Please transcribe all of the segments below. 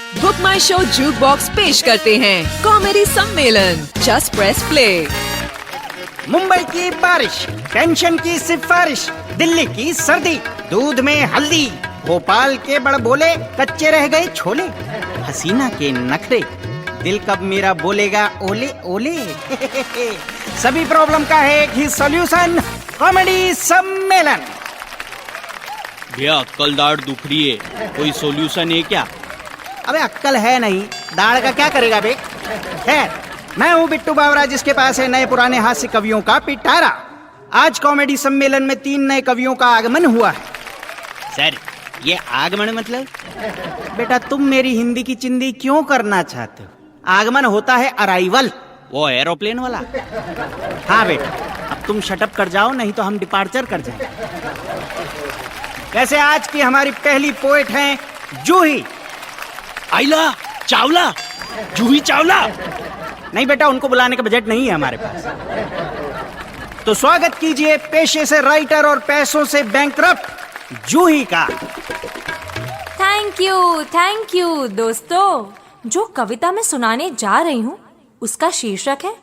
Book माई show juke box पेश करते हैं कॉमेडी सम्मेलन जस्ट प्रेस प्ले। मुंबई की बारिश, टेंशन की सिफारिश, दिल्ली की सर्दी, दूध में हल्दी, भोपाल के बड़बोले, कच्चे रह गए छोले, हसीना के नखरे, दिल कब मेरा बोलेगा ओले ओले। सभी प्रॉब्लम का है एक ही सॉल्यूशन, कॉमेडी सम्मेलन। भैया अक्कल दाढ़ दुख रही है, कोई सॉल्यूशन है क्या? अबे अक्कल है नहीं, दाढ़ का क्या करेगा बे? खैर, मैं हूँ बिट्टू बावरा, जिसके पास है नए पुराने हास्य कवियों का पिटारा। आज कॉमेडी सम्मेलन में 3 नए कवियों का आगमन हुआ है। सर, ये आगमन मतलब? बेटा तुम मेरी हिंदी की चिंदी क्यों करना चाहते हो? आगमन होता है अराइवल। वो एरोप्लेन वाला? हाँ बेटा, अब तुम शटअप कर जाओ, नहीं तो हम डिपार्चर कर जाएंगे। वैसे आज की हमारी पहली पोएट हैं जूही। आइला चावला, जूही चावला। नहीं बेटा, उनको बुलाने का बजट नहीं है हमारे पास। तो स्वागत कीजिए पेशे से राइटर और पैसों से बैंकरप्ट जूही का। थैंक यू दोस्तों। जो कविता मैं सुनाने जा रही हूँ उसका शीर्षक है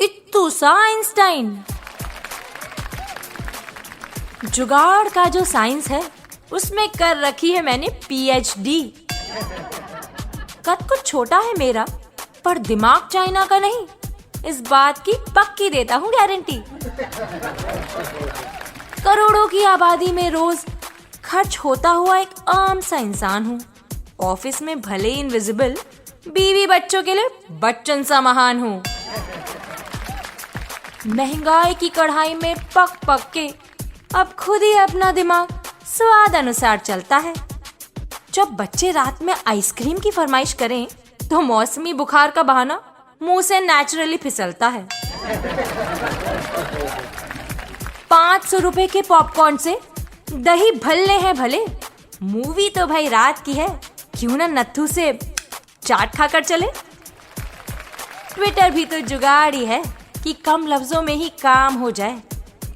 इत्तू सा आइंस्टाइन। जुगाड़ का जो साइंस है उसमें कर रखी है मैंने PhD। कद कुछ छोटा है मेरा, पर दिमाग चाइना का नहीं, इस बात की पक्की देता हूँ गारंटी। करोड़ों की आबादी में रोज खर्च होता हुआ एक आम सा इंसान हूँ। ऑफिस में भले इनविजिबल, बीवी बच्चों के लिए बच्चन सा महान हूँ। महंगाई की कढ़ाई में पक पक के अब खुद ही अपना दिमाग स्वाद अनुसार चलता है। जब बच्चे रात में आइसक्रीम की फरमाइश करें तो मौसमी बुखार का बहाना मुंह से नेचुरली फिसलता है। 500 रुपए के पॉपकॉर्न से दही भल्ले हैं भले, मूवी तो भाई रात की है, क्यों ना नत्थू से चाट खाकर चले। ट्विटर भी तो जुगाड़ ही है कि कम लफ्जों में ही काम हो जाए।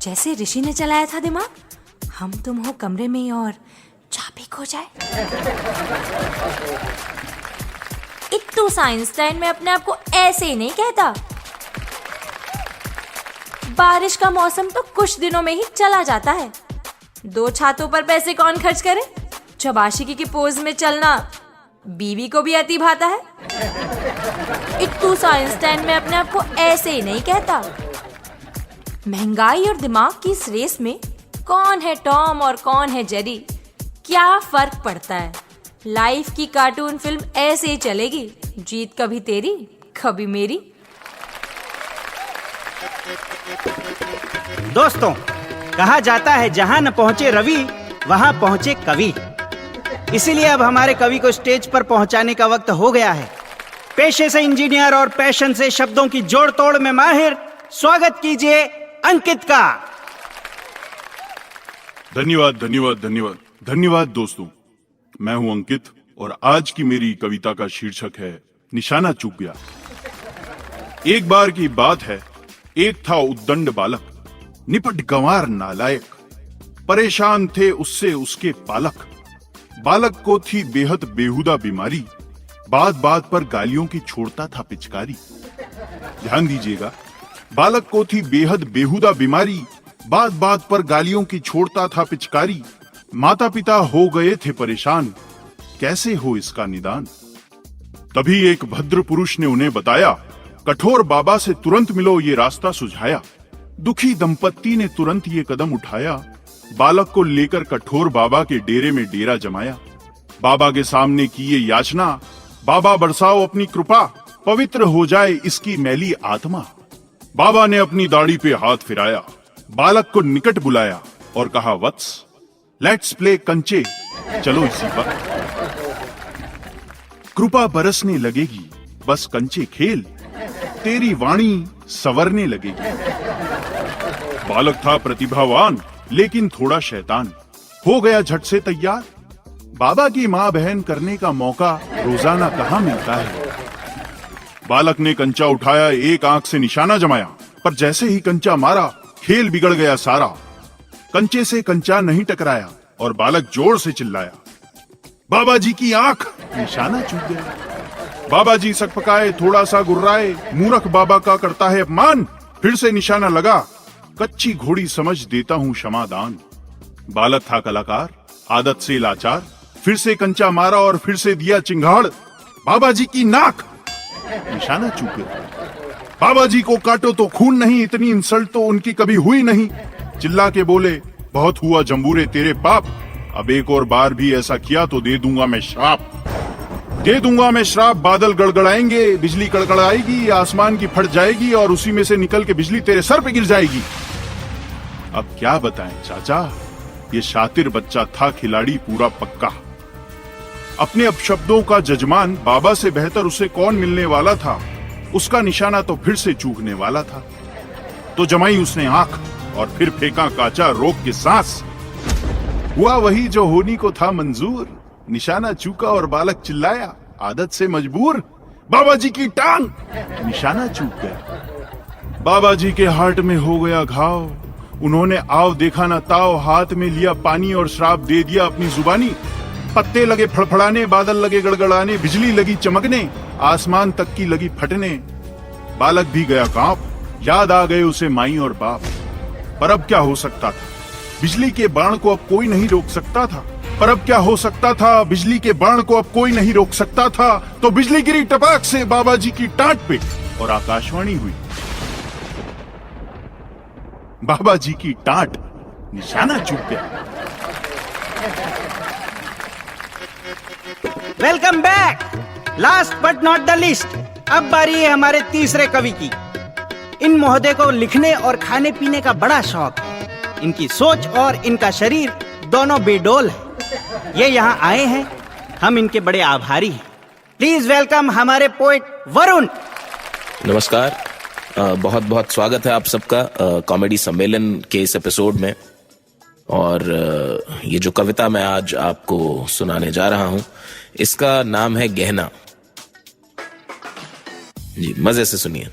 जैसे ऋषि ने चलाया था दिमाग, हम तुम हो कमरे में और चाबी खो जाए। इत्तू आइंस्टाइन में अपने आप को ऐसे ही नहीं कहता। बारिश का मौसम तो कुछ दिनों में ही चला जाता है। 2 छातों पर पैसे कौन खर्च करे? जब आशिकी की पोज में चलना बीवी को भी अति भाता है। इत्तू आइंस्टाइन में अपने आप को ऐसे ही नहीं कहता। महंगाई और दिमाग की इस रेस में कौन है टॉम और कौन है जेरी, क्या फर्क पड़ता है? लाइफ की कार्टून फिल्म ऐसे ही चलेगी, जीत कभी तेरी कभी मेरी। दोस्तों, कहा जाता है जहां न पहुंचे रवि वहां पहुंचे कवि। इसीलिए अब हमारे कवि को स्टेज पर पहुंचाने का वक्त हो गया है। पेशे से इंजीनियर और पैशन से शब्दों की जोड़ तोड़ में माहिर, स्वागत कीजिए अंकित का। धन्यवाद दोस्तों। मैं हूं अंकित और आज की मेरी कविता का शीर्षक है निशाना चूक गया। एक बार की बात है, एक था उद्दंड बालक, निपट गंवार नालायक, परेशान थे उससे उसके पालक। बालक को थी बेहद बेहुदा बीमारी, बात बात पर गालियों की छोड़ता था पिचकारी। ध्यान दीजिएगा, बालक को थी बेहद बेहुदा बीमारी, बात बात पर गालियों की छोड़ता था पिचकारी। माता पिता हो गए थे परेशान, कैसे हो इसका निदान। तभी एक भद्र पुरुष ने उन्हें बताया, कठोर बाबा से तुरंत मिलो ये रास्ता सुझाया। दुखी दंपत्ति ने तुरंत ये कदम उठाया, बालक को लेकर कठोर बाबा के डेरे में डेरा जमाया। बाबा के सामने की ये याचना, बाबा बरसाओ अपनी कृपा, पवित्र हो जाए इसकी मैली आत्मा। बाबा ने अपनी दाढ़ी पे हाथ फिराया, बालक को निकट बुलाया और कहा, वत्स लेट्स प्ले कंचे, चलो इसी वक्त कृपा बरसने लगेगी, बस कंचे खेल, तेरी वाणी संवरने लगेगी। बालक था प्रतिभावान लेकिन थोड़ा शैतान, हो गया झट से तैयार। बाबा की माँ बहन करने का मौका रोजाना कहाँ मिलता है। बालक ने कंचा उठाया, एक आंख से निशाना जमाया, पर जैसे ही कंचा मारा खेल बिगड़ गया सारा। कंचे से कंचा नहीं टकराया और बालक जोर से चिल्लाया, बाबा जी की आंख, निशाना चूक गया। बाबा जी सकपकाए, थोड़ा सा गुर्राए, मूर्ख बाबा का करता है अपमान, फिर से निशाना लगा, कच्ची घोड़ी समझ देता हूं क्षमादान। बालक था कलाकार, आदत से लाचार, फिर से कंचा मारा और फिर से दिया चिंगाड़, बाबा जी की नाक, निशाना चूक गया। बाबा जी को काटो तो खून नहीं, इतनी इंसल्ट तो उनकी कभी हुई नहीं। चिल्ला के बोले, बहुत हुआ जंबूरे तेरे पाप, अब एक और बार भी ऐसा किया तो दे दूंगा मैं श्राप, दे दूंगा मैं श्राप। बादल गड़गड़ाएंगे, बिजली कड़कड़ाएगी, आसमान की फट जाएगी और उसी में से निकल के बिजली तेरे सर पे गिर जाएगी। अब क्या बताएं चाचा, ये शातिर बच्चा था खिलाड़ी पूरा पक्का। अपने अपशब्दों का जजमान, बाबा से बेहतर उसे कौन मिलने वाला था, उसका निशाना तो फिर से चूकने वाला था। तो जमाई उसने आंख और फिर फेंका काचा रोक के सांस, हुआ वही जो होनी को था मंजूर, निशाना चूका और बालक चिल्लाया, आदत से मजबूर, बाबा जी की टांग, निशाना चूक गया। बाबा जी के हार्ट में हो गया घाव, उन्होंने आव देखा ना ताव, हाथ में लिया पानी और श्राप दे दिया अपनी जुबानी। पत्ते लगे फड़फड़ाने, बादल लगे गड़गड़ाने, बिजली लगी चमकने, आसमान तक की लगी फटने। बालक भी गया कांप, याद आ गए उसे माई और बाप। पर अब क्या हो सकता था, बिजली के बाण को अब कोई नहीं रोक सकता था। पर अब क्या हो सकता था, बिजली के बाण को अब कोई नहीं रोक सकता था। तो बिजली गिरी टपाक से बाबा जी की टाट पे और आकाशवाणी हुई। बाबा जी की टाट, निशाना चूक गया। Welcome back. Last but not the list, अब बारी है हमारे तीसरे कवि की। इन महोदय को लिखने और खाने पीने का बड़ा शौक है। इनकी सोच और इनका शरीर दोनों बेडोल है। ये यहाँ आए हैं, हम इनके बड़े आभारी हैं। प्लीज वेलकम हमारे पोएट वरुण। नमस्कार, बहुत बहुत स्वागत है आप सबका कॉमेडी सम्मेलन के इस एपिसोड में। और ये जो कविता मैं आज आपको सुनाने जा रहा हूं, इसका नाम है गहना। जी, मजे से सुनिए।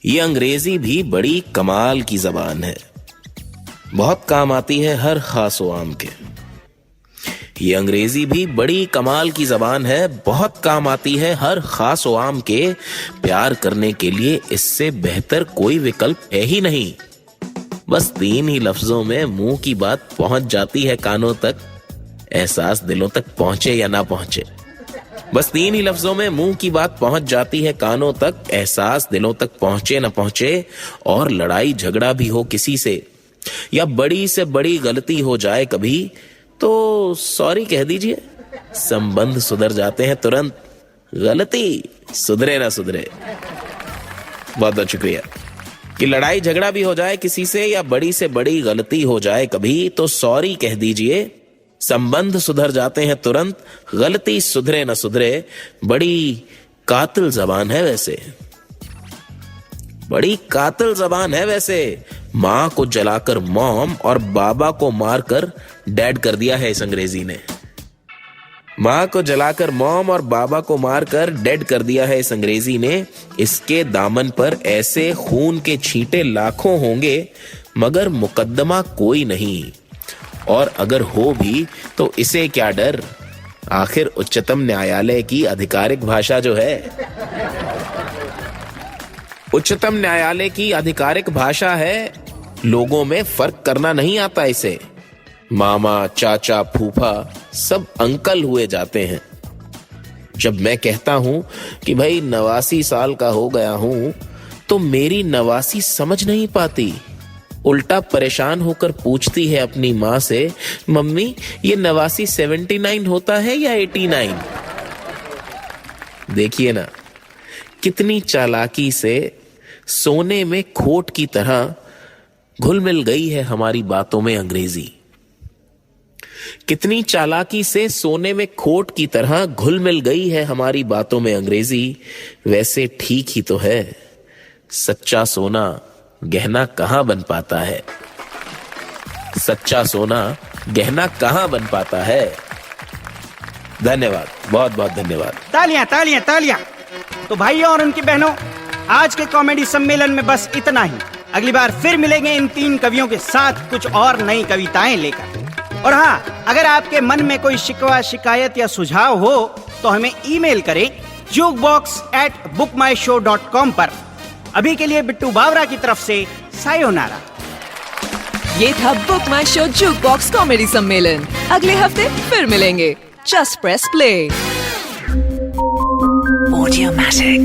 ये अंग्रेजी भी बड़ी कमाल की जबान है, बहुत काम आती है हर खास व आम के। ये अंग्रेजी भी बड़ी कमाल की जबान है, बहुत काम आती है हर खास व आम के। प्यार करने के लिए इससे बेहतर कोई विकल्प है ही नहीं। बस 3 ही लफ्जों में मुंह की बात पहुंच जाती है कानों तक, एहसास दिलों तक पहुंचे या ना पहुंचे। बस 3 ही लफ्जों में मुंह की बात पहुंच जाती है कानों तक, एहसास दिलों तक पहुंचे ना पहुंचे। और लड़ाई झगड़ा भी हो किसी से, या बड़ी से बड़ी गलती हो जाए कभी, तो सॉरी कह दीजिए, संबंध सुधर जाते हैं तुरंत। गलती सुधरे ना सुधरे। बहुत बहुत शुक्रिया। कि लड़ाई झगड़ा भी हो जाए किसी से, या बड़ी से बड़ी गलती हो जाए कभी, तो सॉरी कह दीजिए, संबंध सुधर जाते हैं तुरंत। गलती सुधरे ना सुधरे। बड़ी कातिल जबान है वैसे, बड़ी कातिल जबान है वैसे। माँ को जलाकर मॉम और बाबा को मारकर डैड कर दिया है इस अंग्रेजी ने। माँ को जलाकर मॉम और बाबा को मारकर डेड कर दिया है इस अंग्रेजी ने। इसके दामन पर ऐसे खून के छींटे लाखों होंगे, मगर मुकद्दमा कोई नहीं। और अगर हो भी तो इसे क्या डर, आखिर उच्चतम न्यायालय की आधिकारिक भाषा जो है, उच्चतम न्यायालय की आधिकारिक भाषा है। लोगों में फर्क करना नहीं आता इसे। मामा, चाचा, फूफा सब अंकल हुए जाते हैं। जब मैं कहता हूं कि भाई 89 साल का हो गया हूं, तो मेरी 89 समझ नहीं पाती। उल्टा परेशान होकर पूछती है अपनी माँ से, मम्मी ये 89 79 होता है या 89? देखिए ना, कितनी चालाकी से सोने में खोट की तरह घुल मिल गई है हमारी बातों में अंग्रेजी। कितनी चालाकी से सोने में खोट की तरह घुल मिल गई है हमारी बातों में अंग्रेजी। वैसे ठीक ही तो है, सच्चा सोना गहना कहां बन पाता है। सच्चा सोना गहना कहां बन पाता है। धन्यवाद, बहुत बहुत धन्यवाद। तालियां तालियां तालियां। तो भाइयों और उनकी बहनों, आज के कॉमेडी सम्मेलन में बस इतना ही। अगली बार फिर मिलेंगे इन 3 कवियों के साथ कुछ और नई कविताएं लेकर। और हाँ, अगर आपके मन में कोई शिकवा, शिकायत या सुझाव हो तो हमें ईमेल करें jukebox@bookmyshow.com पर। अभी के लिए बिट्टू बावरा की तरफ से सायोनारा। ये था बुक माई शो जूक बॉक्स कॉमेडी सम्मेलन। अगले हफ्ते फिर मिलेंगे। Just press play. Audiomatic.